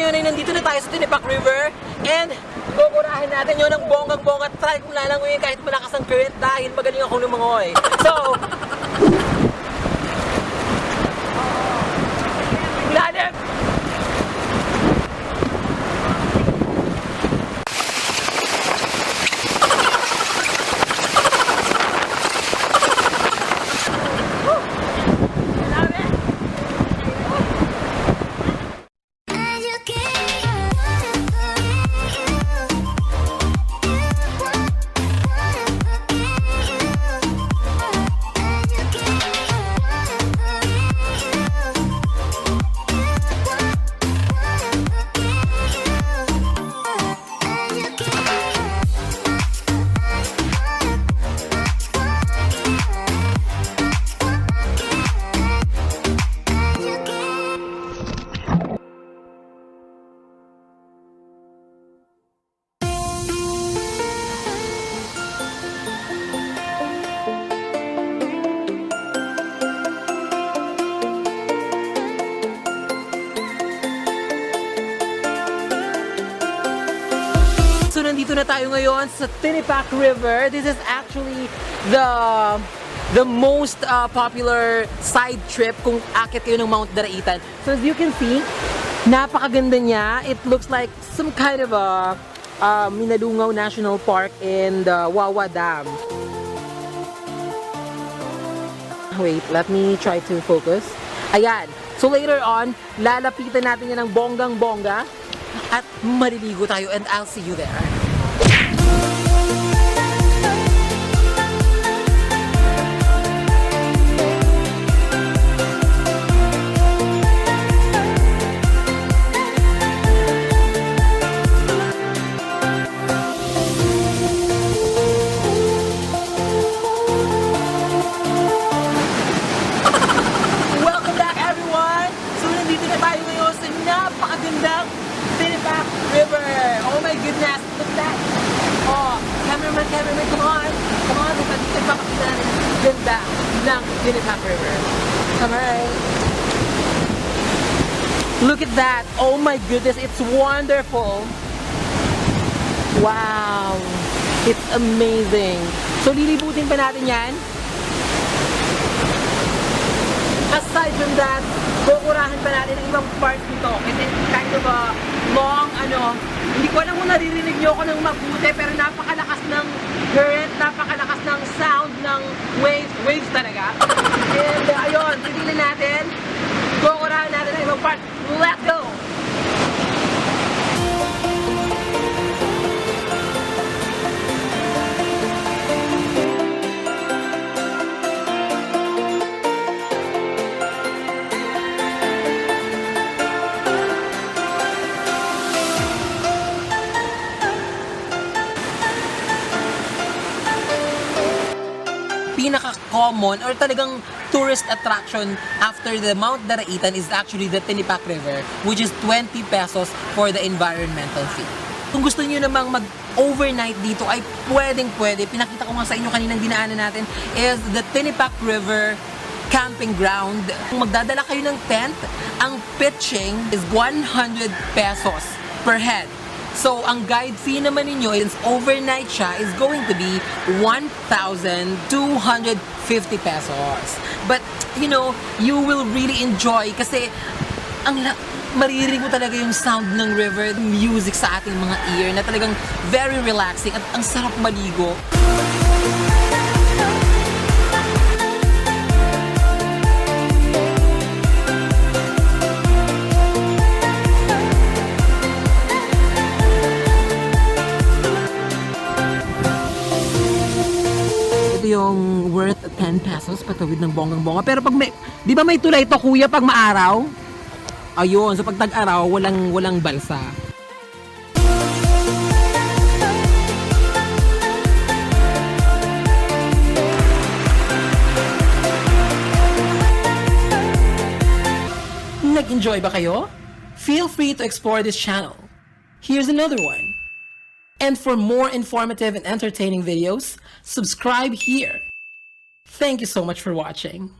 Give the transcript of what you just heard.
ngayon ay nandito na tayo sa Tinipak River and kukurahin natin yun ng bonggang-bongga. Try kong lalanguyin kahit malakas ang current dahil magaling ako lumangoy. So, lalim! So, nandito na tayo ngayon sa Tinipak River. This is actually the most popular side trip kung akit kayo ng Mount Daraitan. So, as you can see, napakaganda niya. It looks like some kind of a Minalungaw National Park and Wawa Dam. Wait, let me try to focus. Ayan. So, later on, lalapitan natin yan ng bonggang-bongga. At maliligo tayo and I'll see you there. Welcome back everyone! So nandito na tayo ngayon sa napakagandang Tinipak River. Oh my goodness, look at that. Oh, cameraman, come on. Come on, dito papakita natin ang ganda ng Tinipak River. Come on. Look at that. Oh my goodness, it's wonderful. Wow. It's amazing. So lilibutin pa natin yan. Aside from that, kukurahan pa natin ang ibang parts dito. Kasi kind of a long, hindi ko alam kung naririnig nyo ako ng mabuti, pero napakalakas ng current, napakalakas ng sound ng waves talaga. And ayun, titignan natin, kukurahan natin ang ibang parts. Let's go! Pinaka-common or talagang tourist attraction after the Mount Daraitan is actually the Tinipak River, which is 20 pesos for the environmental fee. Kung gusto niyo namang mag-overnight dito ay pwedeng-pwede. Pinakita ko nga sa inyo kaninang dinaanan natin is the Tinipak River camping ground. Kung magdadala kayo ng tent, ang pitching is 100 pesos per head. So, ang guide fee naman ninyo, since overnight siya, is going to be 1,250 pesos. But, you know, you will really enjoy kasi maririnig mo talaga yung sound ng river, music sa ating mga ear na talagang very relaxing at ang sarap maligo. Yung worth 10 pesos patawid ng bonggang-bongga. Pero pag may, di ba may tulay ito kuya pag maaraw? Ayun, so pag tag-araw, walang balsa. Nag-enjoy ba kayo? Feel free to explore this channel. Here's another one. And for more informative and entertaining videos, subscribe here. Thank you so much for watching.